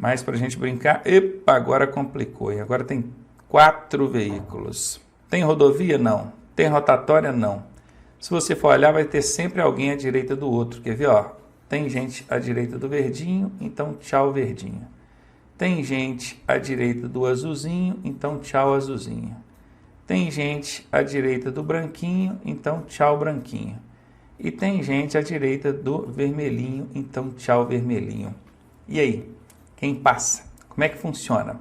Mas para a gente brincar, epa, agora complicou. E agora tem 4 veículos. Tem rodovia? Não. Tem rotatória? Não. Se você for olhar, vai ter sempre alguém à direita do outro. Quer ver? Ó, tem gente à direita do verdinho, então tchau verdinho. Tem gente à direita do azulzinho, então tchau azulzinho. Tem gente à direita do branquinho, então tchau branquinho. E tem gente à direita do vermelhinho, então tchau vermelhinho. E aí? Quem passa? Como é que funciona?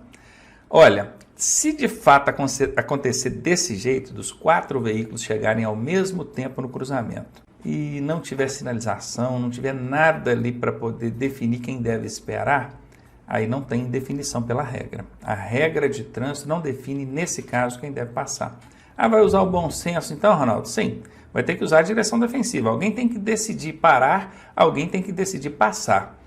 Olha, se de fato acontecer desse jeito, dos 4 veículos chegarem ao mesmo tempo no cruzamento, e não tiver sinalização, não tiver nada ali para poder definir quem deve esperar, aí não tem definição pela regra. A regra de trânsito não define, nesse caso, quem deve passar. Ah, vai usar o bom senso então, Ronaldo? Sim, vai ter que usar a direção defensiva. Alguém tem que decidir parar, alguém tem que decidir passar.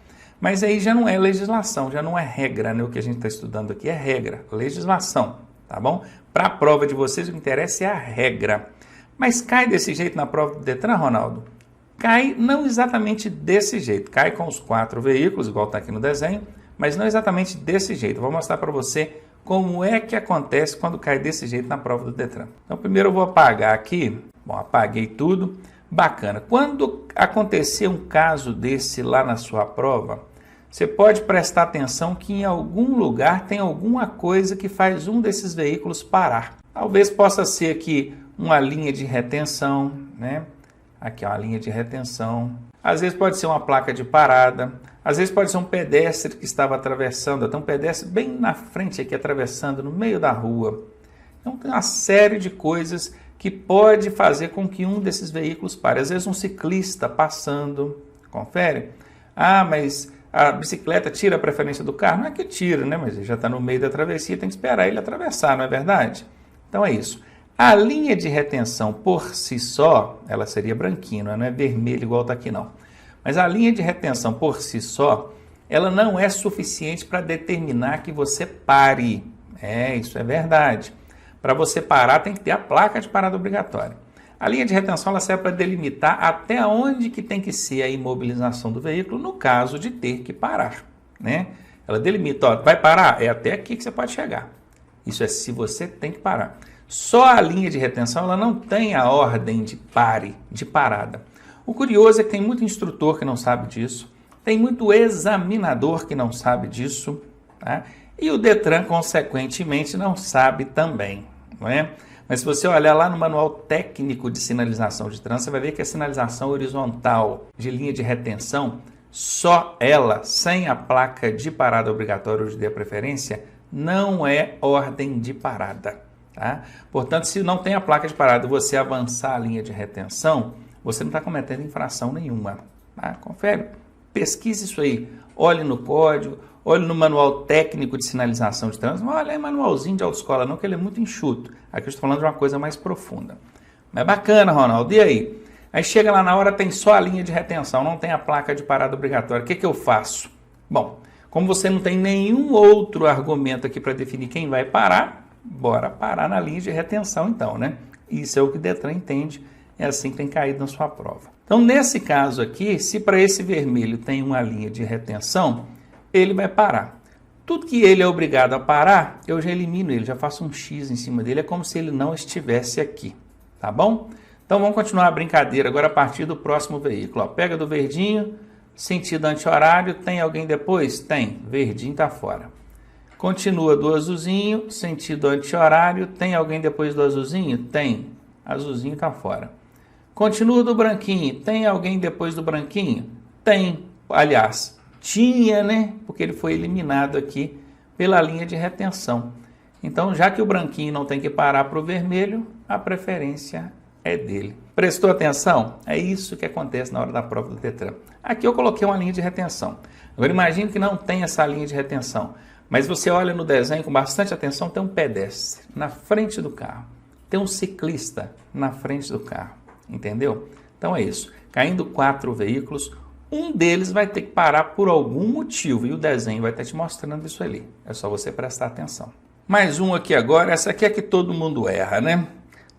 Mas aí já não é legislação, já não é regra, né? O que a gente está estudando aqui é regra, legislação, tá bom? Para a prova de vocês, o que interessa é a regra. Mas cai desse jeito na prova do Detran, Ronaldo? Cai não exatamente desse jeito, cai com os 4 veículos, igual está aqui no desenho, mas não exatamente desse jeito. Eu vou mostrar para você como é que acontece quando cai desse jeito na prova do Detran. Então, primeiro eu vou apagar aqui. Bom, apaguei tudo. Bacana. Quando acontecer um caso desse lá na sua prova, você pode prestar atenção que em algum lugar tem alguma coisa que faz um desses veículos parar. Talvez possa ser aqui uma linha de retenção, né? Aqui é uma linha de retenção. Às vezes pode ser uma placa de parada. Às vezes pode ser um pedestre que estava atravessando. Tem um pedestre bem na frente aqui, atravessando no meio da rua. Então tem uma série de coisas que pode fazer com que um desses veículos pare. Às vezes um ciclista passando, confere? Ah, mas a bicicleta tira a preferência do carro? Não é que tira, né? Mas ele já está no meio da travessia, tem que esperar ele atravessar, não é verdade? Então é isso. A linha de retenção por si só, ela seria branquinha, não é vermelha igual está aqui não. Mas a linha de retenção por si só, ela não é suficiente para determinar que você pare. Isso é verdade. Para você parar, tem que ter a placa de parada obrigatória. A linha de retenção ela serve para delimitar até onde que tem que ser a imobilização do veículo no caso de ter que parar, né? Ela delimita, ó, vai parar? É até aqui que você pode chegar. Isso é se você tem que parar. Só a linha de retenção ela não tem a ordem de pare, de parada. O curioso é que tem muito instrutor que não sabe disso, tem muito examinador que não sabe disso, tá? E o Detran, consequentemente, não sabe também, não é? Mas se você olhar lá no manual técnico de sinalização de trânsito, você vai ver que a sinalização horizontal de linha de retenção, só ela, sem a placa de parada obrigatória ou de dê preferência, não é ordem de parada, tá? Portanto, se não tem a placa de parada e você avançar a linha de retenção, você não está cometendo infração nenhuma, tá? Confere, pesquise isso aí, olhe no código, olhe no manual técnico de sinalização de trânsito, não olha aí manualzinho de autoescola não, que ele é muito enxuto. Aqui eu estou falando de uma coisa mais profunda. Mas bacana, Ronaldo, e aí? Aí chega lá na hora, tem só a linha de retenção, não tem a placa de parada obrigatória. O que eu faço? Bom, como você não tem nenhum outro argumento aqui para definir quem vai parar, bora parar na linha de retenção então, né? Isso é o que o Detran entende, é assim que tem caído na sua prova. Então, nesse caso aqui, se para esse vermelho tem uma linha de retenção, ele vai parar. Tudo que ele é obrigado a parar, eu já elimino ele, já faço um X em cima dele, é como se ele não estivesse aqui, tá bom? Então vamos continuar a brincadeira agora a partir do próximo veículo. Ó, pega do verdinho, sentido anti-horário, tem alguém depois? Tem, verdinho está fora. Continua do azulzinho, sentido anti-horário, tem alguém depois do azulzinho? Tem, azulzinho está fora. Continua do branquinho, tem alguém depois do branquinho? Tem, aliás, tinha, né? Porque ele foi eliminado aqui pela linha de retenção. Então, já que o branquinho não tem que parar para o vermelho, a preferência é dele. Prestou atenção? É isso que acontece na hora da prova do Detran. Aqui eu coloquei uma linha de retenção. Agora imagine que não tem essa linha de retenção, mas você olha no desenho com bastante atenção, tem um pedestre na frente do carro, tem um ciclista na frente do carro, entendeu? Então é isso. Caindo 4 veículos, um deles vai ter que parar por algum motivo e o desenho vai estar te mostrando isso ali. É só você prestar atenção. Mais um aqui agora, essa aqui é que todo mundo erra, né?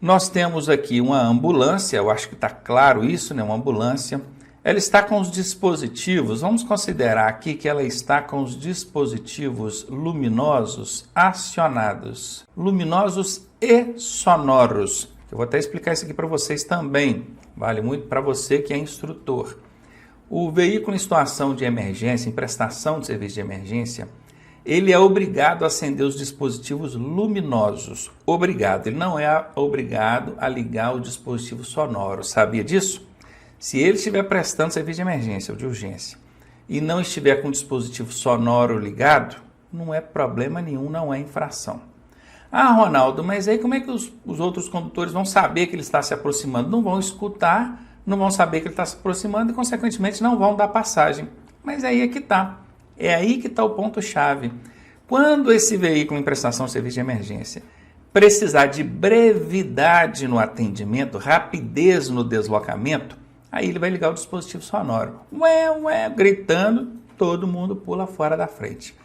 Nós temos aqui uma ambulância, eu acho que está claro isso, né? Uma ambulância. Ela está com os dispositivos, vamos considerar aqui que ela está com os dispositivos luminosos acionados, luminosos e sonoros. Eu vou até explicar isso aqui para vocês também, vale muito para você que é instrutor. O veículo em situação de emergência, em prestação de serviço de emergência, ele é obrigado a acender os dispositivos luminosos. Obrigado, ele não é obrigado a ligar o dispositivo sonoro, sabia disso? Se ele estiver prestando serviço de emergência ou de urgência e não estiver com o dispositivo sonoro ligado, não é problema nenhum, não é infração. Ah, Ronaldo, mas aí como é que os outros condutores vão saber que ele está se aproximando? Não vão escutar, não vão saber que ele está se aproximando e, consequentemente, não vão dar passagem. Mas aí é que está. É aí que está o ponto-chave. Quando esse veículo em prestação de serviço de emergência precisar de brevidade no atendimento, rapidez no deslocamento, aí ele vai ligar o dispositivo sonoro. Gritando, todo mundo pula fora da frente.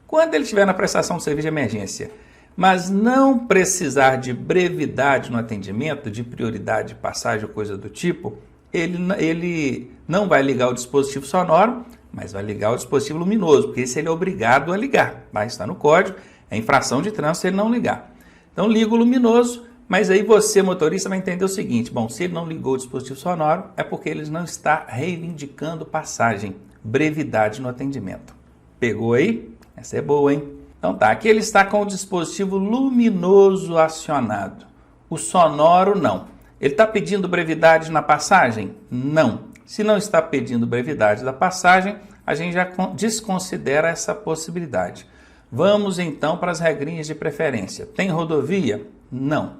Quando ele estiver na prestação de serviço de emergência, mas não precisar de brevidade no atendimento, de prioridade de passagem ou coisa do tipo, ele não vai ligar o dispositivo sonoro, mas vai ligar o dispositivo luminoso, porque esse ele é obrigado a ligar. Vai estar no código, é infração de trânsito se ele não ligar. Então liga o luminoso, mas aí você, motorista, vai entender o seguinte, bom, se ele não ligou o dispositivo sonoro, é porque ele não está reivindicando passagem, brevidade no atendimento. Pegou aí? Essa é boa, hein? Então tá, aqui ele está com o dispositivo luminoso acionado. O sonoro, não. Ele está pedindo brevidade na passagem? Não. Se não está pedindo brevidade da passagem, a gente já desconsidera essa possibilidade. Vamos então para as regrinhas de preferência. Tem rodovia? Não.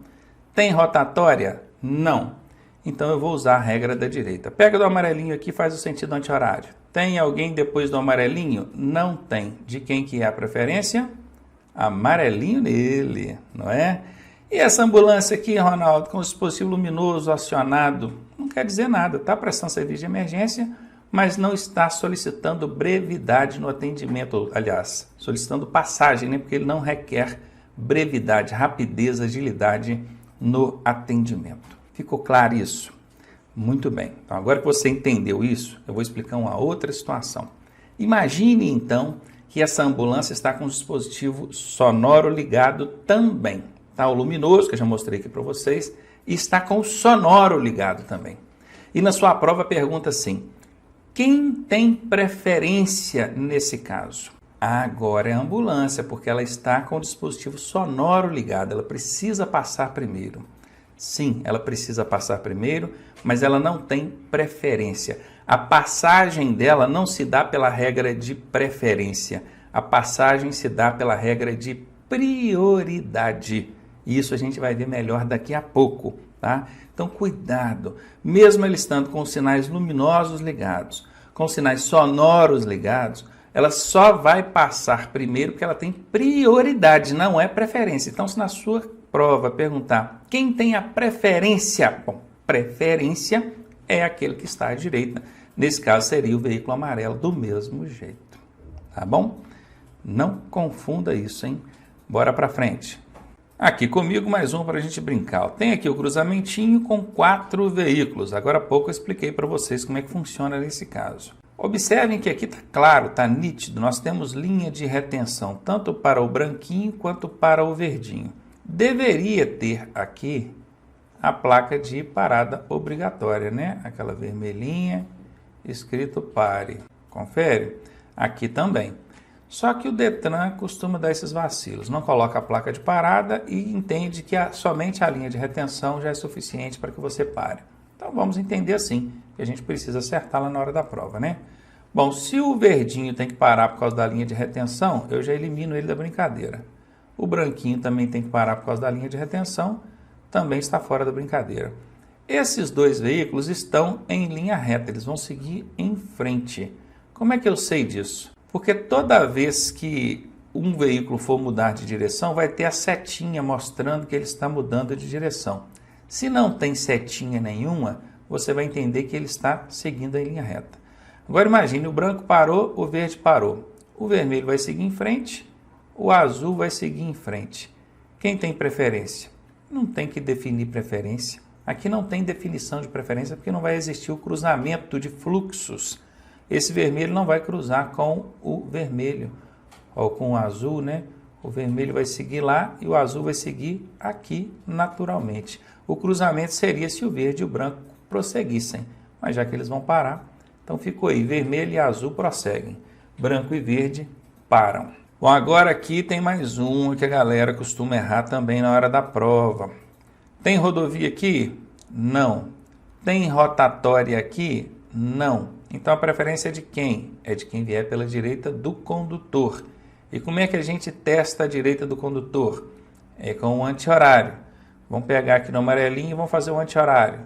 Tem rotatória? Não. Então eu vou usar a regra da direita. Pega do amarelinho aqui e faz o sentido anti-horário. Tem alguém depois do amarelinho? Não tem. De quem que é a preferência? Amarelinho nele, não é? E essa ambulância aqui, Ronaldo, com o dispositivo luminoso acionado, não quer dizer nada. Está prestando serviço de emergência, mas não está solicitando brevidade no atendimento. Aliás, solicitando passagem, né? Porque ele não requer brevidade, rapidez, agilidade no atendimento. Ficou claro isso? Muito bem. Então, agora que você entendeu isso, eu vou explicar uma outra situação. Imagine, então, que essa ambulância está com o dispositivo sonoro ligado também. Tá? O luminoso, que eu já mostrei aqui para vocês, e está com o sonoro ligado também. E na sua prova pergunta assim, quem tem preferência nesse caso? Agora é a ambulância, porque ela está com o dispositivo sonoro ligado, ela precisa passar primeiro. Sim, ela precisa passar primeiro, mas ela não tem preferência. A passagem dela não se dá pela regra de preferência, a passagem se dá pela regra de prioridade. E isso a gente vai ver melhor daqui a pouco, tá? Então, cuidado, mesmo ele estando com os sinais luminosos ligados, com os sinais sonoros ligados, ela só vai passar primeiro porque ela tem prioridade, não é preferência. Então, se na sua prova perguntar quem tem a preferência, bom, preferência é aquele que está à direita. Nesse caso, seria o veículo amarelo do mesmo jeito, tá bom? Não confunda isso, hein? Bora para frente. Aqui comigo mais um para a gente brincar. Tem aqui o cruzamentinho com 4 veículos. Agora há pouco eu expliquei para vocês como é que funciona nesse caso. Observem que aqui está claro, está nítido. Nós temos linha de retenção, tanto para o branquinho quanto para o verdinho. Deveria ter aqui a placa de parada obrigatória, né? Aquela vermelhinha, escrito pare. Confere? Aqui também. Só que o Detran costuma dar esses vacilos. Não coloca a placa de parada e entende que somente a linha de retenção já é suficiente para que você pare. Então vamos entender assim, que a gente precisa acertar lá na hora da prova, né? Bom, se o verdinho tem que parar por causa da linha de retenção, eu já elimino ele da brincadeira. O branquinho também tem que parar por causa da linha de retenção, também está fora da brincadeira. Esses 2 veículos estão em linha reta, eles vão seguir em frente. Como é que eu sei disso? Porque toda vez que um veículo for mudar de direção, vai ter a setinha mostrando que ele está mudando de direção. Se não tem setinha nenhuma, você vai entender que ele está seguindo em linha reta. Agora imagine, o branco parou, o verde parou. O vermelho vai seguir em frente, o azul vai seguir em frente. Quem tem preferência? Não tem que definir preferência. Aqui não tem definição de preferência porque não vai existir o cruzamento de fluxos. Esse vermelho não vai cruzar com o vermelho, ou com o azul, né? O vermelho vai seguir lá e o azul vai seguir aqui naturalmente. O cruzamento seria se o verde e o branco prosseguissem, mas já que eles vão parar, então ficou aí, vermelho e azul prosseguem, branco e verde param. Bom, agora aqui tem mais um que a galera costuma errar também na hora da prova. Tem rodovia aqui? Não. Tem rotatória aqui? Não. Então a preferência é de quem? É de quem vier pela direita do condutor. E como é que a gente testa a direita do condutor? É com o anti-horário. Vamos pegar aqui no amarelinho e vamos fazer o anti-horário.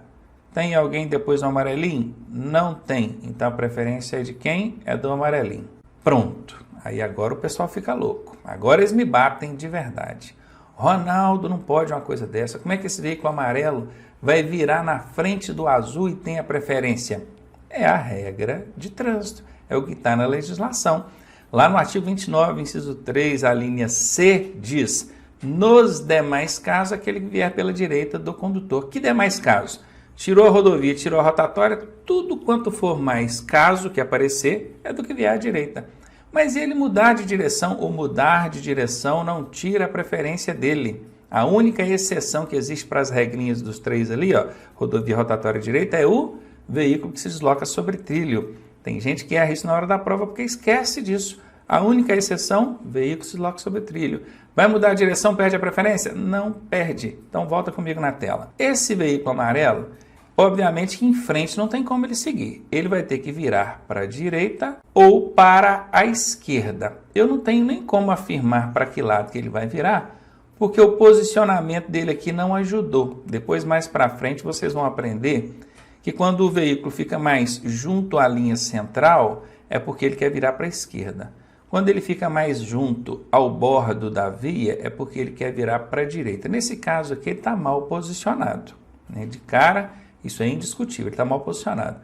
Tem alguém depois do amarelinho? Não tem. Então a preferência é de quem? É do amarelinho. Pronto. Aí agora o pessoal fica louco. Agora eles me batem de verdade. Ronaldo, não pode uma coisa dessa. Como é que esse veículo amarelo vai virar na frente do azul e tem a preferência? É a regra de trânsito. É o que está na legislação. Lá no artigo 29, inciso 3, a linha C diz: nos demais casos, aquele que vier pela direita do condutor. Que demais casos? Tirou a rodovia, tirou a rotatória, tudo quanto for mais caso que aparecer é do que vier à direita. Mas ele mudar de direção ou mudar de direção não tira a preferência dele. A única exceção que existe para as regrinhas dos três ali, ó, rodovia, rotatória e direita, é o veículo que se desloca sobre trilho. Tem gente que erra isso na hora da prova porque esquece disso. A única exceção, veículo se desloca sobre trilho. Vai mudar a direção, perde a preferência? Não perde. Então volta comigo na tela. Esse veículo amarelo, obviamente que em frente não tem como ele seguir. Ele vai ter que virar para a direita ou para a esquerda. Eu não tenho nem como afirmar para que lado que ele vai virar, porque o posicionamento dele aqui não ajudou. Depois, mais para frente, vocês vão aprender que quando o veículo fica mais junto à linha central, é porque ele quer virar para a esquerda. Quando ele fica mais junto ao bordo da via, é porque ele quer virar para a direita. Nesse caso aqui, ele está mal posicionado, né? De cara, isso é indiscutível, ele está mal posicionado.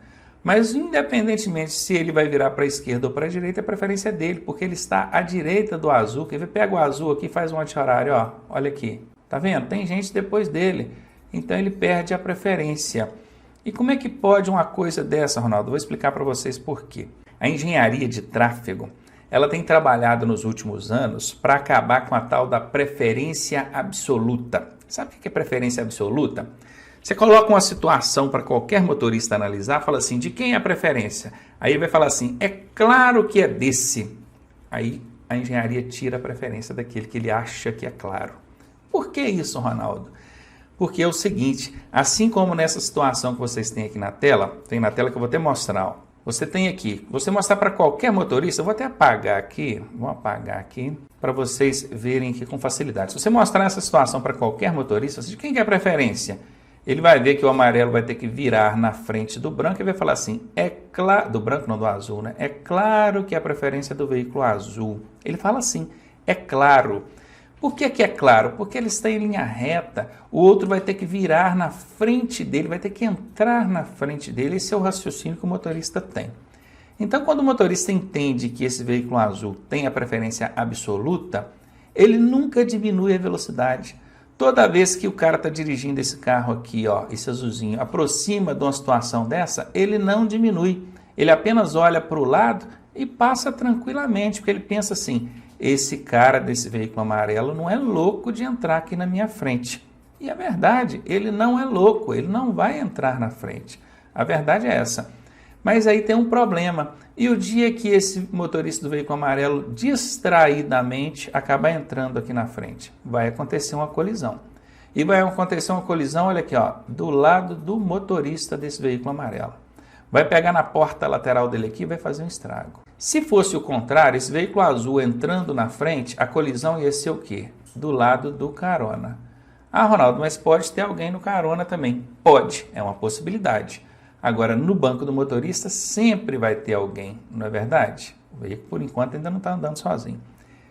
Mas, independentemente se ele vai virar para a esquerda ou para a direita, a preferência é dele, porque ele está à direita do azul. Quer ver? Pega o azul aqui e faz um anti-horário, ó. Olha aqui. Tá vendo? Tem gente depois dele. Então, ele perde a preferência. E como é que pode uma coisa dessa, Ronaldo? Vou explicar para vocês por quê. A engenharia de tráfego, ela tem trabalhado nos últimos anos para acabar com a tal da preferência absoluta. Sabe o que é preferência absoluta? Você coloca uma situação para qualquer motorista analisar, fala assim, de quem é a preferência? Aí ele vai falar assim, é claro que é desse. Aí a engenharia tira a preferência daquele que ele acha que é claro. Por que isso, Ronaldo? Porque é o seguinte, assim como nessa situação que vocês têm aqui na tela, tem na tela que eu vou até mostrar, ó. Você tem aqui, você mostrar para qualquer motorista, eu vou até apagar aqui, vou apagar aqui, para vocês verem aqui com facilidade. Se você mostrar essa situação para qualquer motorista, de quem que é a preferência? Ele vai ver que o amarelo vai ter que virar na frente do branco e vai falar assim, é claro, do branco não, do azul, né? É claro que é a preferência do veículo azul. Ele fala assim, é claro. Por que que é claro? Porque ele está em linha reta, o outro vai ter que virar na frente dele, vai ter que entrar na frente dele, esse é o raciocínio que o motorista tem. Então, quando o motorista entende que esse veículo azul tem a preferência absoluta, ele nunca diminui a velocidade. Toda vez que o cara está dirigindo esse carro aqui, ó, esse azulzinho, aproxima de uma situação dessa, ele não diminui. Ele apenas olha para o lado e passa tranquilamente, porque ele pensa assim, esse cara desse veículo amarelo não é louco de entrar aqui na minha frente. E a verdade, ele não é louco, ele não vai entrar na frente. A verdade é essa. Mas aí tem um problema. E o dia que esse motorista do veículo amarelo distraidamente acabar entrando aqui na frente, vai acontecer uma colisão. E vai acontecer uma colisão, olha aqui, ó, do lado do motorista desse veículo amarelo. Vai pegar na porta lateral dele aqui e vai fazer um estrago. Se fosse o contrário, esse veículo azul entrando na frente, a colisão ia ser o quê? Do lado do carona. Ah, Ronaldo, mas pode ter alguém no carona também. Pode, é uma possibilidade. Agora, no banco do motorista sempre vai ter alguém, não é verdade? O veículo, por enquanto, ainda não está andando sozinho.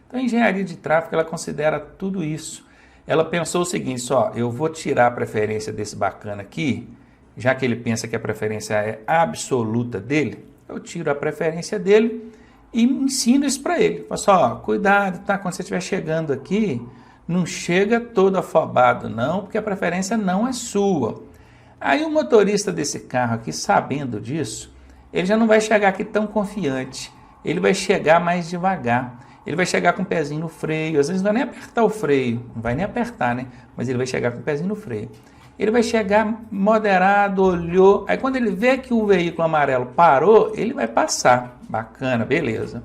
Então, a engenharia de tráfego, ela considera tudo isso. Ela pensou o seguinte, só, eu vou tirar a preferência desse bacana aqui, já que ele pensa que a preferência é absoluta dele, eu tiro a preferência dele e ensino isso para ele. Falo só, cuidado, tá? Quando você estiver chegando aqui, não chega todo afobado, não, porque a preferência não é sua. Aí o motorista desse carro aqui, sabendo disso, ele já não vai chegar aqui tão confiante. Ele vai chegar mais devagar. Ele vai chegar com o pezinho no freio. Às vezes não vai nem apertar o freio. Não vai nem apertar, né? Mas ele vai chegar com o pezinho no freio. Ele vai chegar moderado, olhou. Aí quando ele vê que o veículo amarelo parou, ele vai passar. Bacana, beleza.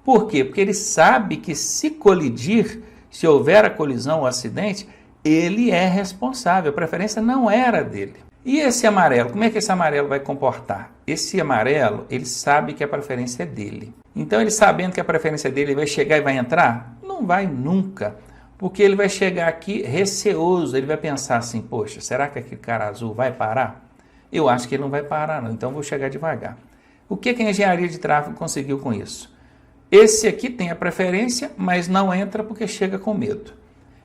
Por quê? Porque ele sabe que se colidir, se houver a colisão ou acidente, ele é responsável. A preferência não era dele. E esse amarelo, como é que esse amarelo vai comportar? Esse amarelo, ele sabe que a preferência é dele. Então, ele sabendo que a preferência é dele, ele vai chegar e vai entrar? Não vai nunca. Porque ele vai chegar aqui receoso, ele vai pensar assim, poxa, será que aquele cara azul vai parar? Eu acho que ele não vai parar não, então vou chegar devagar. O que a engenharia de tráfego conseguiu com isso? Esse aqui tem a preferência, mas não entra porque chega com medo.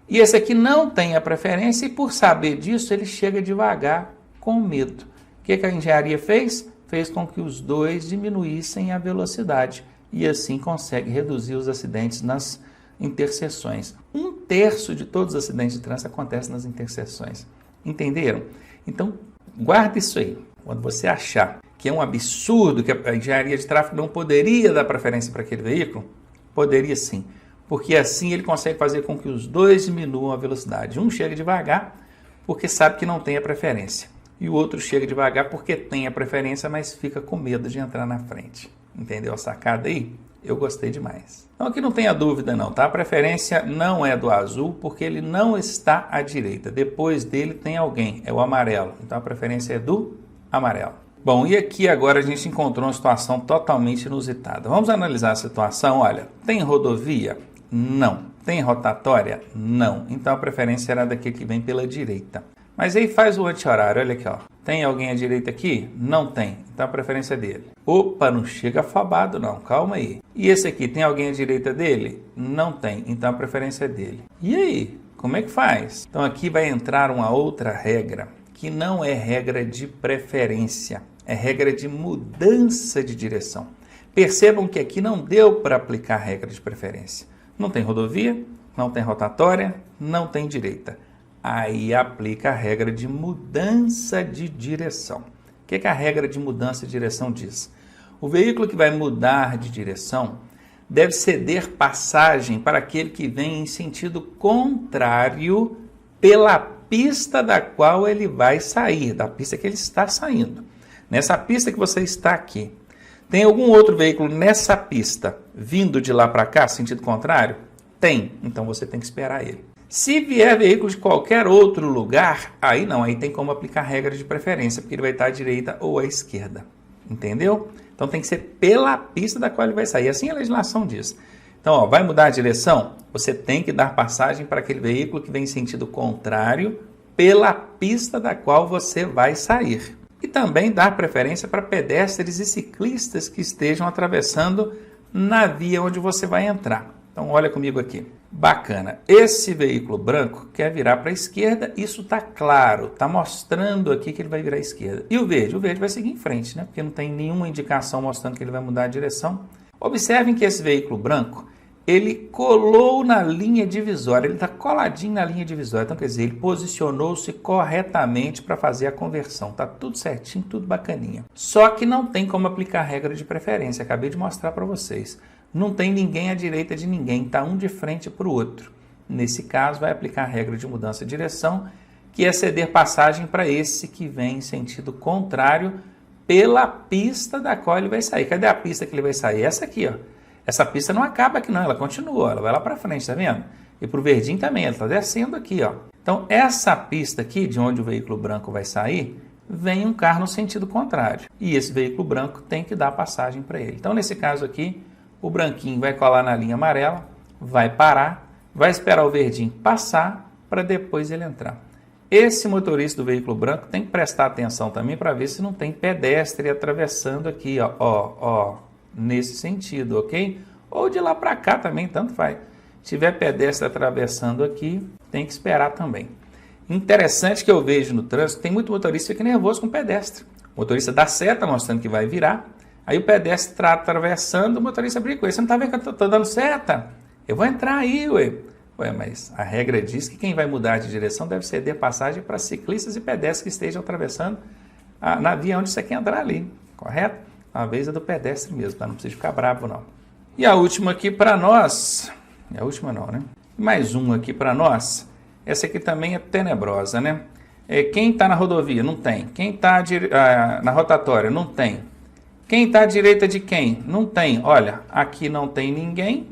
E esse aqui não tem a preferência e por saber disso, ele chega devagar com medo. O que a engenharia fez? Fez com que os dois diminuíssem a velocidade e assim consegue reduzir os acidentes nas interseções. 1/3 de todos os acidentes de trânsito acontecem nas interseções. Entenderam? Então, guarda isso aí. Quando você achar que é um absurdo, que a engenharia de tráfego não poderia dar preferência para aquele veículo, poderia sim. Porque assim ele consegue fazer com que os dois diminuam a velocidade. Um chega devagar porque sabe que não tem a preferência. E o outro chega devagar porque tem a preferência, mas fica com medo de entrar na frente. Entendeu a sacada aí? Eu gostei demais. Então aqui não tenha dúvida não, tá? A preferência não é do azul porque ele não está à direita. Depois dele tem alguém, é o amarelo. Então a preferência é do amarelo. Bom, e aqui agora a gente encontrou uma situação totalmente inusitada. Vamos analisar a situação. Olha, tem rodovia? Não. Tem rotatória? Não. Então a preferência era daquele que vem pela direita. Mas aí faz o anti-horário, olha aqui, ó. Tem alguém à direita aqui? Não tem. Então a preferência é dele. Opa, não chega afobado não, calma aí. E esse aqui, tem alguém à direita dele? Não tem. Então a preferência é dele. E aí, como é que faz? Então aqui vai entrar uma outra regra, que não é regra de preferência, é regra de mudança de direção. Percebam que aqui não deu para aplicar regra de preferência. Não tem rodovia, não tem rotatória, não tem direita. Aí aplica a regra de mudança de direção. O que a regra de mudança de direção diz? O veículo que vai mudar de direção deve ceder passagem para aquele que vem em sentido contrário pela pista da qual ele vai sair, da pista que ele está saindo. Nessa pista que você está aqui, tem algum outro veículo nessa pista vindo de lá para cá, sentido contrário? Tem, então você tem que esperar ele. Se vier veículo de qualquer outro lugar, aí não, aí tem como aplicar regra de preferência, porque ele vai estar à direita ou à esquerda. Entendeu? Então tem que ser pela pista da qual ele vai sair. Assim a legislação diz. Então, ó, vai mudar a direção? Você tem que dar passagem para aquele veículo que vem em sentido contrário pela pista da qual você vai sair. E também dar preferência para pedestres e ciclistas que estejam atravessando na via onde você vai entrar. Então, olha comigo aqui. Bacana. Esse veículo branco quer virar para a esquerda. Isso está claro. Está mostrando aqui que ele vai virar à esquerda. E o verde? O verde vai seguir em frente, né? Porque não tem nenhuma indicação mostrando que ele vai mudar a direção. Observem que esse veículo branco, ele colou na linha divisória. Ele está coladinho na linha divisória. Então, quer dizer, ele posicionou-se corretamente para fazer a conversão. Está tudo certinho, tudo bacaninha. Só que não tem como aplicar a regra de preferência. Acabei de mostrar para vocês. Não tem ninguém à direita de ninguém, está um de frente para o outro. Nesse caso, vai aplicar a regra de mudança de direção, que é ceder passagem para esse que vem em sentido contrário pela pista da qual ele vai sair. Cadê a pista que ele vai sair? Essa aqui, ó. Essa pista não acaba aqui não, ela continua, ela vai lá para frente, tá vendo? E para o verdinho também, ela está descendo aqui, ó. Então, essa pista aqui, de onde o veículo branco vai sair, vem um carro no sentido contrário. E esse veículo branco tem que dar passagem para ele. Então, nesse caso aqui, o branquinho vai colar na linha amarela, vai parar, vai esperar o verdinho passar para depois ele entrar. Esse motorista do veículo branco tem que prestar atenção também para ver se não tem pedestre atravessando aqui, ó, nesse sentido, ok? Ou de lá para cá também, tanto faz. Se tiver pedestre atravessando aqui, tem que esperar também. Interessante que eu vejo no trânsito, tem muito motorista que fica nervoso com pedestre. O motorista dá seta mostrando que vai virar. Aí o pedestre está atravessando, o motorista briga com ele. Você não está vendo que eu estou dando seta? Eu vou entrar aí, ué. Ué, mas a regra diz que quem vai mudar de direção deve ceder passagem para ciclistas e pedestres que estejam atravessando na via onde você quer entrar ali, correto? A vez é do pedestre mesmo, tá? Não precisa ficar bravo, não. E a última aqui para nós, a última não, né? Mais uma aqui para nós, essa aqui também é tenebrosa, né? Quem está na rodovia? Não tem. Quem está na rotatória? Não tem. Quem está à direita de quem? Não tem. Olha, aqui não tem ninguém,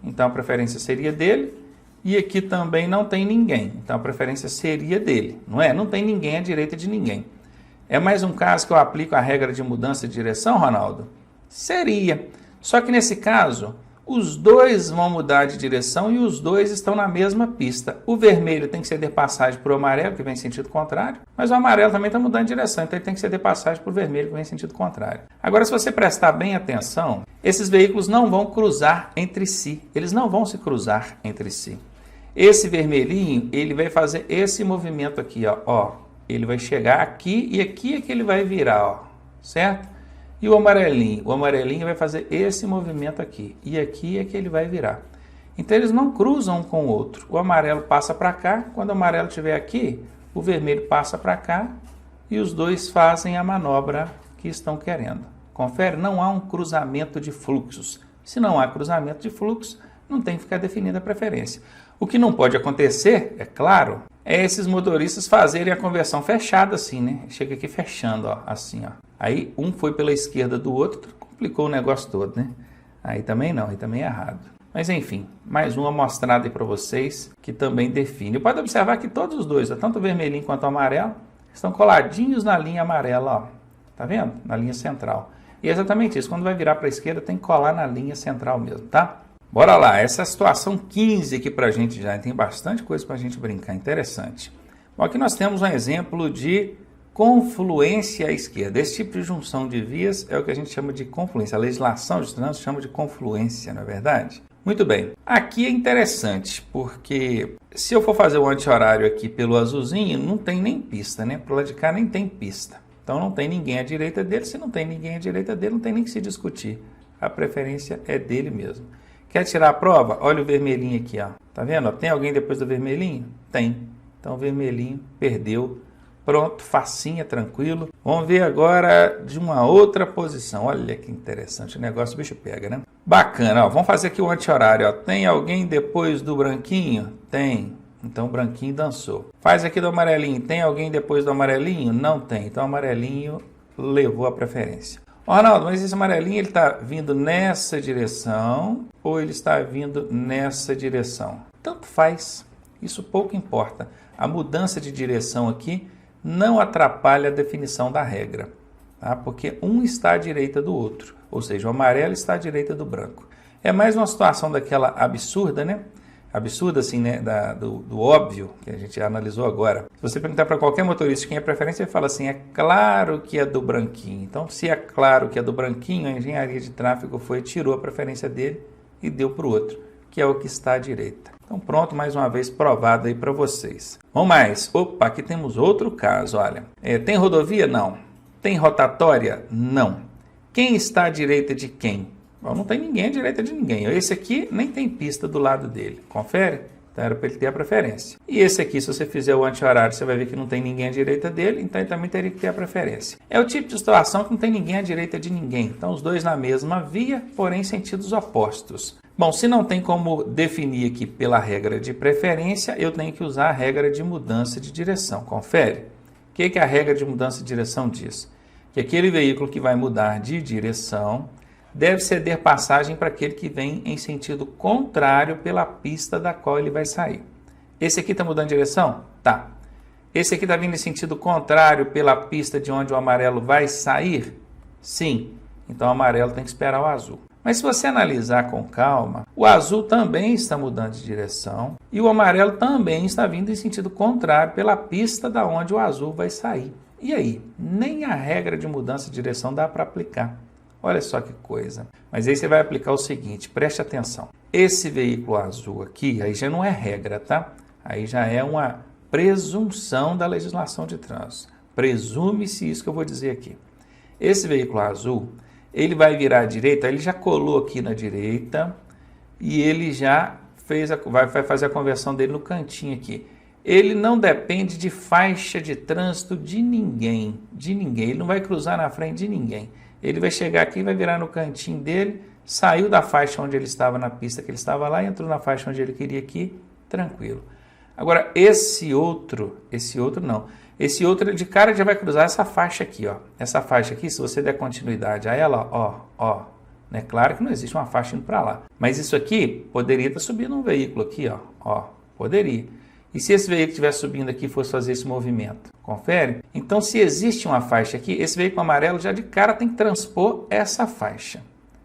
então a preferência seria dele. E aqui também não tem ninguém, então a preferência seria dele, não é? Não tem ninguém à direita de ninguém. É mais um caso que eu aplico a regra de mudança de direção, Ronaldo? Seria. Só que nesse caso, os dois vão mudar de direção e os dois estão na mesma pista. O vermelho tem que ceder passagem para o amarelo, que vem em sentido contrário, mas o amarelo também está mudando de direção, então ele tem que ceder passagem para o vermelho, que vem em sentido contrário. Agora, se você prestar bem atenção, esses veículos não vão cruzar entre si. Eles não vão se cruzar entre si. Esse vermelhinho, ele vai fazer esse movimento aqui, ó. Ele vai chegar aqui e aqui é que ele vai virar, ó, certo? E o amarelinho vai fazer esse movimento aqui e aqui é que ele vai virar. Então eles não cruzam um com o outro. O amarelo passa para cá, quando o amarelo estiver aqui, o vermelho passa para cá e os dois fazem a manobra que estão querendo. Confere? Não há um cruzamento de fluxos. Se não há cruzamento de fluxos, não tem que ficar definida a preferência. O que não pode acontecer, é claro, é esses motoristas fazerem a conversão fechada assim, né? Chega aqui fechando, ó, assim, ó. Aí um foi pela esquerda do outro, complicou o negócio todo, né? Aí também não, aí também é errado. Mas enfim, mais uma mostrada aí para vocês que também define. Pode observar que todos os dois, tanto o vermelhinho quanto o amarelo, estão coladinhos na linha amarela, ó. Tá vendo? Na linha central. E é exatamente isso, quando vai virar para a esquerda tem que colar na linha central mesmo, tá? Bora lá, essa é a situação 15 aqui para a gente já, tem bastante coisa para a gente brincar, interessante. Bom, aqui nós temos um exemplo de confluência à esquerda. Esse tipo de junção de vias é o que a gente chama de confluência. A legislação de trânsito chama de confluência, não é verdade? Muito bem, aqui é interessante, porque se eu for fazer o anti-horário aqui pelo azulzinho, não tem nem pista, né? Pro lado de cá nem tem pista. Então não tem ninguém à direita dele, se não tem ninguém à direita dele, não tem nem que se discutir. A preferência é dele mesmo. Quer tirar a prova? Olha o vermelhinho aqui, ó. Tá vendo? Tem alguém depois do vermelhinho? Tem. Então o vermelhinho perdeu. Pronto, facinha, tranquilo. Vamos ver agora de uma outra posição. Olha que interessante, o negócio o bicho pega, né? Bacana, ó. Vamos fazer aqui o anti-horário, ó. Tem alguém depois do branquinho? Tem. Então o branquinho dançou. Faz aqui do amarelinho. Tem alguém depois do amarelinho? Não tem. Então o amarelinho levou a preferência. Ronaldo, mas esse amarelinho ele está vindo nessa direção ou ele está vindo nessa direção? Tanto faz, isso pouco importa. A mudança de direção aqui não atrapalha a definição da regra, tá? Porque um está à direita do outro, ou seja, o amarelo está à direita do branco. É mais uma situação daquela absurda, né? Absurda assim, né? Do óbvio que a gente analisou agora. Se você perguntar para qualquer motorista quem é preferência, ele fala assim, é claro que é do branquinho. Então, se é claro que é do branquinho, a engenharia de tráfego tirou a preferência dele e deu para o outro, que é o que está à direita. Então, pronto, mais uma vez provado aí para vocês. Vamos mais. Opa, aqui temos outro caso, olha. Tem rodovia? Não. Tem rotatória? Não. Quem está à direita de quem? Bom, não tem ninguém à direita de ninguém. Esse aqui nem tem pista do lado dele. Confere? Então era para ele ter a preferência. E esse aqui, se você fizer o anti-horário, você vai ver que não tem ninguém à direita dele, então ele também teria que ter a preferência. É o tipo de situação que não tem ninguém à direita de ninguém. Então os dois na mesma via, porém em sentidos opostos. Bom, se não tem como definir aqui pela regra de preferência, eu tenho que usar a regra de mudança de direção. Confere? O que a regra de mudança de direção diz? Que aquele veículo que vai mudar de direção deve ceder passagem para aquele que vem em sentido contrário pela pista da qual ele vai sair. Esse aqui está mudando de direção? Tá. Esse aqui está vindo em sentido contrário pela pista de onde o amarelo vai sair? Sim. Então o amarelo tem que esperar o azul. Mas se você analisar com calma, o azul também está mudando de direção e o amarelo também está vindo em sentido contrário pela pista da onde o azul vai sair. E aí? Nem a regra de mudança de direção dá para aplicar. Olha só que coisa. Mas aí você vai aplicar o seguinte, preste atenção. Esse veículo azul aqui, aí já não é regra, tá? Aí já é uma presunção da legislação de trânsito. Presume-se isso que eu vou dizer aqui. Esse veículo azul, ele vai virar à direita, ele já colou aqui na direita e ele já vai fazer a conversão dele no cantinho aqui. Ele não depende de faixa de trânsito de ninguém, Ele não vai cruzar na frente de ninguém. Ele vai chegar aqui, vai virar no cantinho dele, saiu da faixa onde ele estava na pista que ele estava lá, entrou na faixa onde ele queria aqui, tranquilo. Agora, esse outro não. Esse outro de cara já vai cruzar essa faixa aqui, ó. Essa faixa aqui, se você der continuidade a ela, ó, né? Claro que não existe uma faixa indo para lá. Mas isso aqui poderia estar subindo um veículo aqui, ó, poderia. E se esse veículo estiver subindo aqui e fosse fazer esse movimento? Confere? Então, se existe uma faixa aqui, esse veículo amarelo já de cara tem que transpor essa faixa.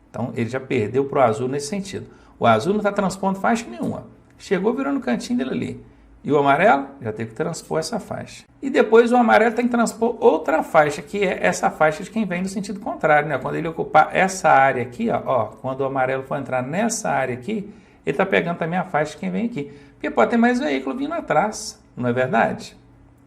Então, ele já perdeu para o azul nesse sentido. O azul não está transpondo faixa nenhuma. Chegou, virou no cantinho dele ali. E o amarelo já teve que transpor essa faixa. E depois o amarelo tem que transpor outra faixa, que é essa faixa de quem vem no sentido contrário, né? Quando ele ocupar essa área aqui, ó, quando o amarelo for entrar nessa área aqui, ele está pegando também a faixa de quem vem aqui. Porque pode ter mais veículo vindo atrás, não é verdade?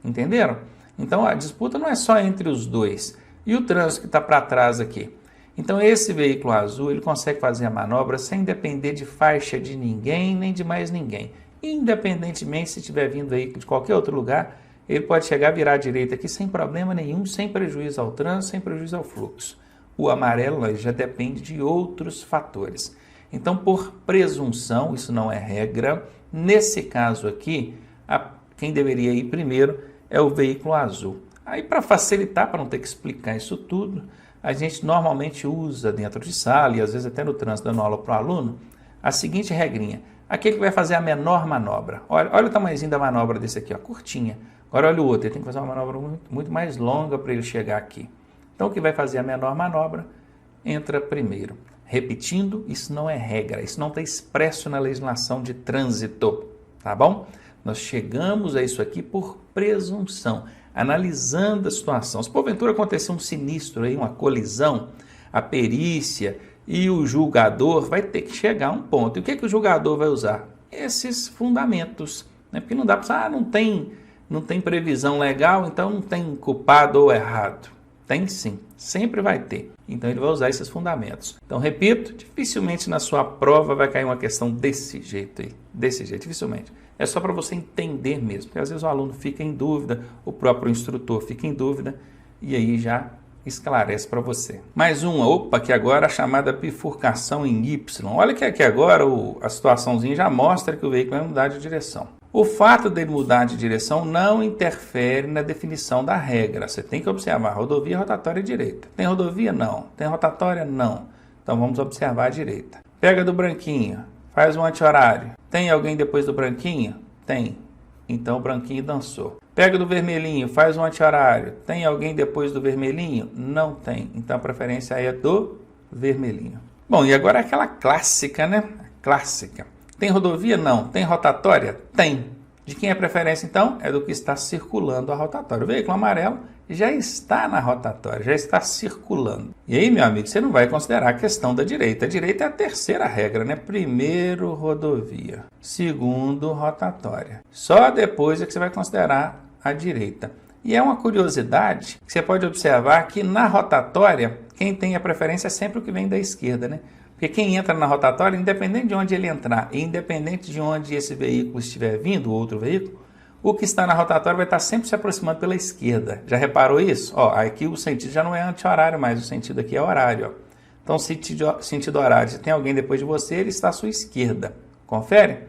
Entenderam? Então a disputa não é só entre os dois. E o trânsito que está para trás aqui? Então esse veículo azul, ele consegue fazer a manobra sem depender de faixa de ninguém, nem de mais ninguém. Independentemente se estiver vindo veículo de qualquer outro lugar, ele pode chegar, virar à direita aqui sem problema nenhum, sem prejuízo ao trânsito, sem prejuízo ao fluxo. O amarelo já depende de outros fatores. Então, por presunção, isso não é regra, nesse caso aqui, quem deveria ir primeiro é o veículo azul. Aí, para facilitar, para não ter que explicar isso tudo, a gente normalmente usa dentro de sala, e às vezes até no trânsito dando aula para o aluno, a seguinte regrinha. Aquele que vai fazer a menor manobra. Olha o tamanhozinho da manobra desse aqui, ó, curtinha. Agora olha o outro, ele tem que fazer uma manobra muito mais longa para ele chegar aqui. Então, o que vai fazer a menor manobra entra primeiro. Repetindo, isso não é regra, isso não está expresso na legislação de trânsito, tá bom? Nós chegamos a isso aqui por presunção, analisando a situação. Se porventura acontecer um sinistro, aí, uma colisão, a perícia e o julgador vai ter que chegar a um ponto. E o que o julgador vai usar? Esses fundamentos, né? Porque não dá para não tem previsão legal, então não tem culpado ou errado. Tem sim, sempre vai ter. Então ele vai usar esses fundamentos. Então, repito, dificilmente na sua prova vai cair uma questão desse jeito aí. Desse jeito, dificilmente. É só para você entender mesmo. Porque às vezes o aluno fica em dúvida, o próprio instrutor fica em dúvida, e aí já esclarece para você. Mais uma, que agora a chamada bifurcação em Y. Olha que aqui agora a situaçãozinha já mostra que o veículo vai mudar de direção. O fato dele mudar de direção não interfere na definição da regra. Você tem que observar rodovia, rotatória e direita. Tem rodovia? Não. Tem rotatória? Não. Então vamos observar a direita. Pega do branquinho, faz um anti-horário. Tem alguém depois do branquinho? Tem. Então o branquinho dançou. Pega do vermelhinho, faz um anti-horário. Tem alguém depois do vermelhinho? Não tem. Então a preferência é do vermelhinho. Bom, e agora aquela clássica, né? Clássica. Tem rodovia? Não. Tem rotatória? Tem. De quem é a preferência, então? É do que está circulando a rotatória. O veículo amarelo já está na rotatória, já está circulando. E aí, meu amigo, você não vai considerar a questão da direita. A direita é a terceira regra, né? Primeiro, rodovia. Segundo, rotatória. Só depois é que você vai considerar a direita. E é uma curiosidade que você pode observar que na rotatória, quem tem a preferência é sempre o que vem da esquerda, né? Porque quem entra na rotatória, independente de onde ele entrar, e independente de onde esse veículo estiver vindo, outro veículo, o que está na rotatória vai estar sempre se aproximando pela esquerda. Já reparou isso? Ó, aqui o sentido já não é anti-horário mais, o sentido aqui é horário. Ó. Então, sentido horário, se tem alguém depois de você, ele está à sua esquerda. Confere?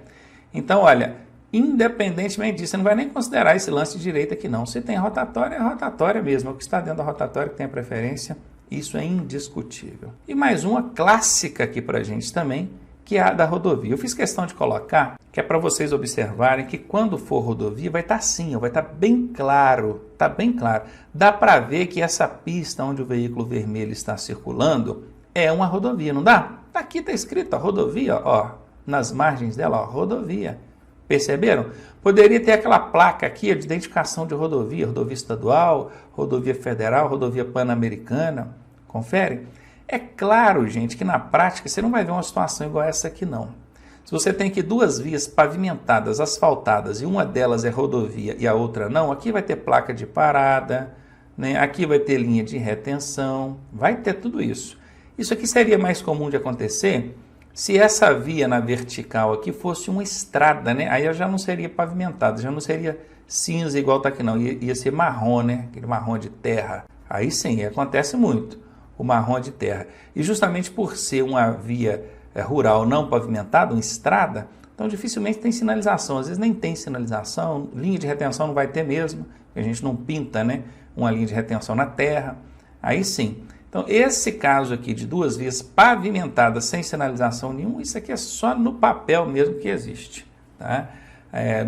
Então, olha, independentemente disso, você não vai nem considerar esse lance de direita aqui não. Se tem rotatória, é rotatória mesmo. O que está dentro da rotatória que tem a preferência, isso é indiscutível. E mais uma clássica aqui para a gente também, que é a da rodovia. Eu fiz questão de colocar, que é para vocês observarem que quando for rodovia vai estar assim, vai estar bem claro, tá bem claro. Dá para ver que essa pista onde o veículo vermelho está circulando é uma rodovia, não dá? Aqui está escrito, ó, rodovia, ó, nas margens dela, ó, rodovia. Perceberam? Poderia ter aquela placa aqui de identificação de rodovia, rodovia estadual, rodovia federal, rodovia pan-americana. Confere? É claro, gente, que na prática você não vai ver uma situação igual essa aqui, não. Se você tem aqui duas vias pavimentadas, asfaltadas, e uma delas é rodovia e a outra não, aqui vai ter placa de parada, né? Aqui vai ter linha de retenção, vai ter tudo isso. Isso aqui seria mais comum de acontecer Se essa via na vertical aqui fosse uma estrada, né? Aí já não seria pavimentada, já não seria cinza igual está aqui não, ia ser marrom, né? Aquele marrom de terra. Aí sim, acontece muito, o marrom de terra. E justamente por ser uma via rural não pavimentada, uma estrada, então dificilmente tem sinalização. Às vezes nem tem sinalização, linha de retenção não vai ter mesmo, a gente não pinta, né, uma linha de retenção na terra. Aí sim. Então esse caso aqui de duas vias pavimentadas sem sinalização nenhuma, isso aqui é só no papel mesmo que existe, tá?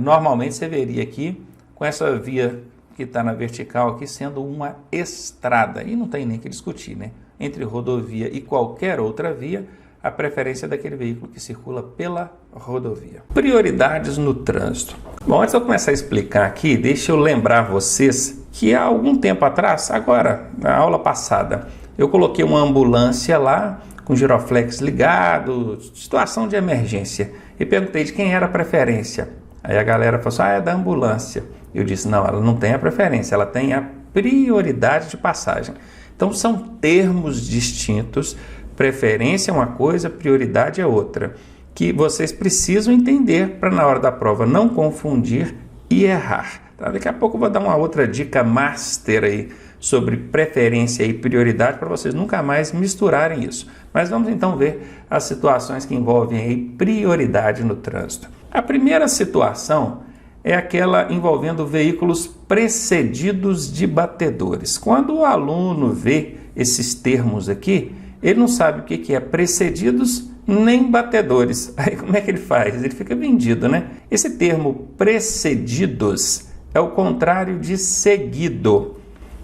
Normalmente você veria aqui com essa via que está na vertical aqui sendo uma estrada. E não tem nem que discutir, né? Entre rodovia e qualquer outra via, a preferência é daquele veículo que circula pela rodovia. Prioridades no trânsito. Bom, antes de eu começar a explicar aqui, deixa eu lembrar vocês que há algum tempo atrás, agora, na aula passada, eu coloquei uma ambulância lá, com giroflex ligado, situação de emergência, e perguntei de quem era a preferência. Aí a galera falou assim, é da ambulância. Eu disse, não, ela não tem a preferência, ela tem a prioridade de passagem. Então são termos distintos, preferência é uma coisa, prioridade é outra, que vocês precisam entender para na hora da prova não confundir e errar. Tá? Daqui a pouco eu vou dar uma outra dica master aí sobre preferência e prioridade para vocês nunca mais misturarem isso. Mas vamos então ver as situações que envolvem aí prioridade no trânsito. A primeira situação é aquela envolvendo veículos precedidos de batedores. Quando o aluno vê esses termos aqui, ele não sabe o que é precedidos nem batedores. Aí como é que ele faz? Ele fica vendido, né? Esse termo precedidos é o contrário de seguido.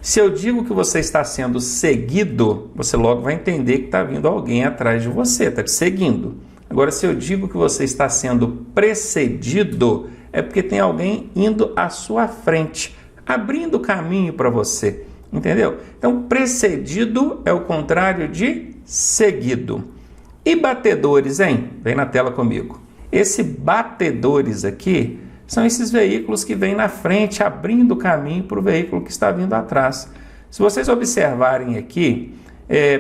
Se eu digo que você está sendo seguido, você logo vai entender que está vindo alguém atrás de você, está te seguindo. Agora, se eu digo que você está sendo precedido, é porque tem alguém indo à sua frente, abrindo caminho para você, entendeu? Então, precedido é o contrário de seguido. E batedores, hein? Vem na tela comigo. Esse batedores aqui são esses veículos que vêm na frente, abrindo caminho para o veículo que está vindo atrás. Se vocês observarem aqui,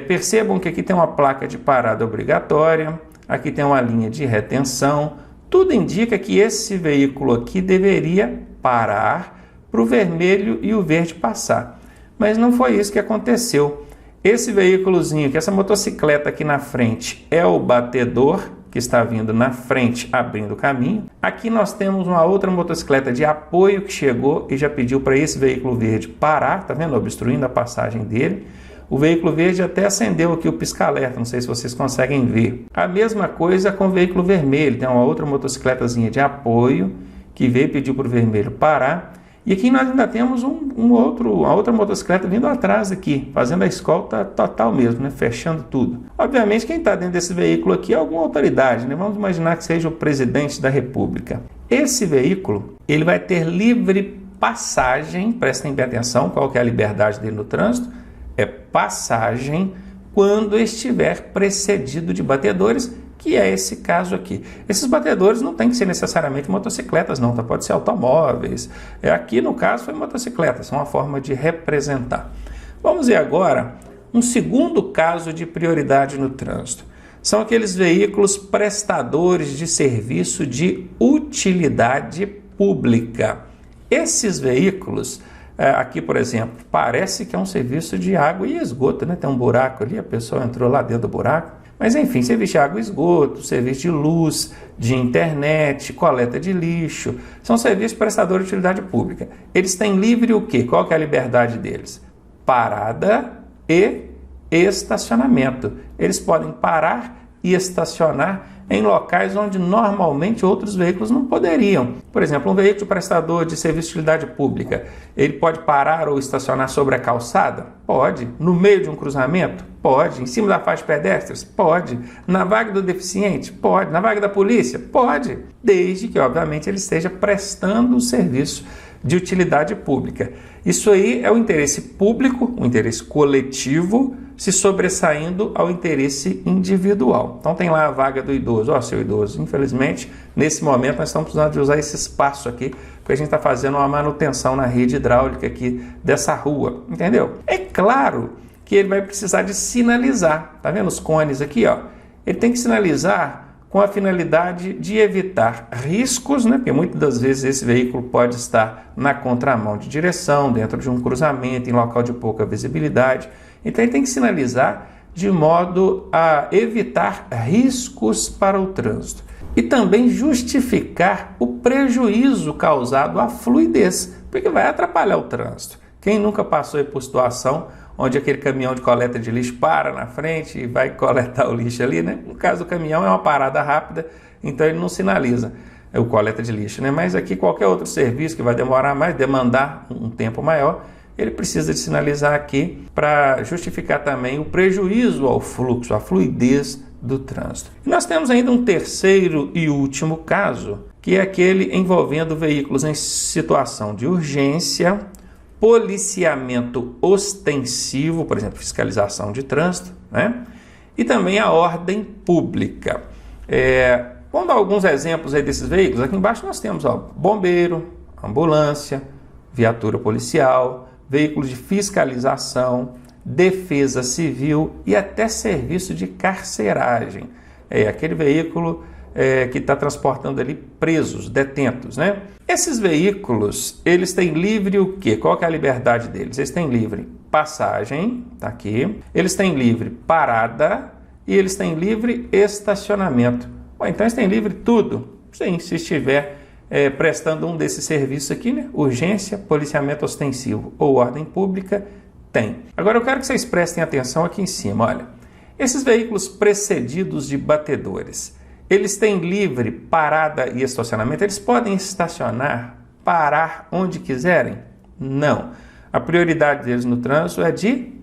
percebam que aqui tem uma placa de parada obrigatória, aqui tem uma linha de retenção. Tudo indica que esse veículo aqui deveria parar para o vermelho e o verde passar. Mas não foi isso que aconteceu. Esse veículozinho, que essa motocicleta aqui na frente é o batedor, que está vindo na frente, abrindo o caminho. Aqui nós temos uma outra motocicleta de apoio que chegou e já pediu para esse veículo verde parar, tá vendo? Obstruindo a passagem dele. O veículo verde até acendeu aqui o pisca-alerta, não sei se vocês conseguem ver. A mesma coisa com o veículo vermelho, tem uma outra motocicletazinha de apoio que veio e pediu para o vermelho parar. E aqui nós ainda temos uma outra motocicleta vindo atrás aqui, fazendo a escolta total mesmo, né? Fechando tudo. Obviamente quem está dentro desse veículo aqui é alguma autoridade, né? Vamos imaginar que seja o presidente da República. Esse veículo, ele vai ter livre passagem, prestem bem atenção, qual que é a liberdade dele no trânsito? É passagem quando estiver precedido de batedores, que é esse caso aqui. Esses batedores não tem que ser necessariamente motocicletas não, tá? Pode ser automóveis. Aqui no caso foi motocicletas, é uma forma de representar. Vamos ver agora um segundo caso de prioridade no trânsito. São aqueles veículos prestadores de serviço de utilidade pública. Esses veículos, aqui por exemplo, parece que é um serviço de água e esgoto, né? Tem um buraco ali, a pessoa entrou lá dentro do buraco. Mas enfim, serviço de água e esgoto, serviço de luz, de internet, coleta de lixo, são serviços prestadores de utilidade pública. Eles têm livre o quê? Qual que é a liberdade deles? Parada e estacionamento. Eles podem parar e estacionar em locais onde normalmente outros veículos não poderiam. Por exemplo, um veículo prestador de serviço de utilidade pública, ele pode parar ou estacionar sobre a calçada? Pode. No meio de um cruzamento? Pode. Em cima da faixa de pedestres? Pode. Na vaga do deficiente? Pode. Na vaga da polícia? Pode. Desde que, obviamente, ele esteja prestando o serviço de utilidade pública. Isso aí é o interesse público, o interesse coletivo, se sobressaindo ao interesse individual. Então tem lá a vaga do idoso. Ó, seu idoso, infelizmente, nesse momento nós estamos precisando de usar esse espaço aqui, porque a gente está fazendo uma manutenção na rede hidráulica aqui dessa rua, entendeu? É claro que ele vai precisar de sinalizar. Tá vendo os cones aqui, ó? ele tem que sinalizar com a finalidade de evitar riscos, né? Porque muitas das vezes esse veículo pode estar na contramão de direção, dentro de um cruzamento, em local de pouca visibilidade. Então ele tem que sinalizar de modo a evitar riscos para o trânsito e também justificar o prejuízo causado à fluidez, porque vai atrapalhar o trânsito. Quem nunca passou por situação onde aquele caminhão de coleta de lixo para na frente e vai coletar o lixo ali, né? No caso do caminhão é uma parada rápida, então ele não sinaliza o coleta de lixo, né? Mas aqui qualquer outro serviço que vai demorar mais, demandar um tempo maior, ele precisa de sinalizar aqui para justificar também o prejuízo ao fluxo, à fluidez do trânsito. E nós temos ainda um terceiro e último caso, que é aquele envolvendo veículos em situação de urgência, policiamento ostensivo, por exemplo, fiscalização de trânsito, né? E também a ordem pública. Vamos dar alguns exemplos aí desses veículos. Aqui embaixo nós temos bombeiro, ambulância, viatura policial, veículos de fiscalização, defesa civil e até serviço de carceragem. Aquele veículo que está transportando ali presos, detentos, né? Esses veículos, eles têm livre o quê? Qual que é a liberdade deles? Eles têm livre passagem, tá aqui. Eles têm livre parada e eles têm livre estacionamento. Então eles têm livre tudo. Sim, se estiver prestando um desses serviços aqui, né? Urgência, policiamento ostensivo ou ordem pública, tem. Agora eu quero que vocês prestem atenção aqui em cima, olha. Esses veículos precedidos de batedores, eles têm livre parada e estacionamento? Eles podem estacionar, parar onde quiserem? Não. A prioridade deles no trânsito é de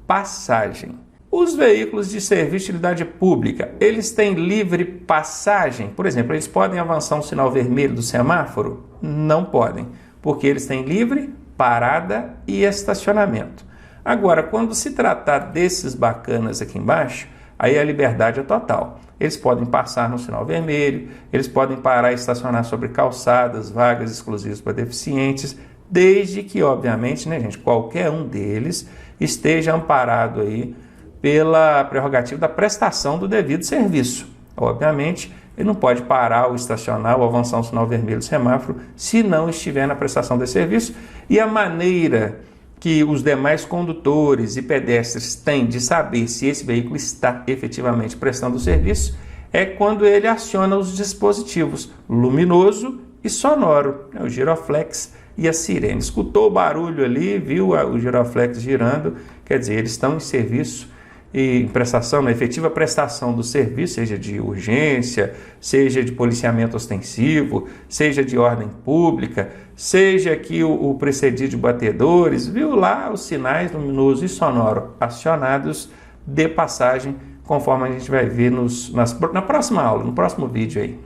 passagem. Os veículos de serviço de utilidade pública, eles têm livre passagem? Por exemplo, eles podem avançar um sinal vermelho do semáforo? Não podem, porque eles têm livre parada e estacionamento. Agora, quando se tratar desses bacanas aqui embaixo, aí a liberdade é total. Eles podem passar no sinal vermelho, eles podem parar e estacionar sobre calçadas, vagas exclusivas para deficientes, desde que, obviamente, né, gente, qualquer um deles esteja amparado aí pela prerrogativa da prestação do devido serviço. Obviamente, ele não pode parar ou estacionar ou avançar um sinal vermelho do semáforo se não estiver na prestação desse serviço. E a maneira que os demais condutores e pedestres têm de saber se esse veículo está efetivamente prestando o serviço é quando ele aciona os dispositivos luminoso e sonoro, o giroflex e a sirene. Escutou o barulho ali, viu o giroflex girando, quer dizer, eles estão em serviço e em prestação, na efetiva prestação do serviço, seja de urgência, seja de policiamento ostensivo, seja de ordem pública, seja aqui o precedido de batedores, viu lá os sinais luminoso e sonoro acionados de passagem, conforme a gente vai ver na próxima aula, no próximo vídeo aí.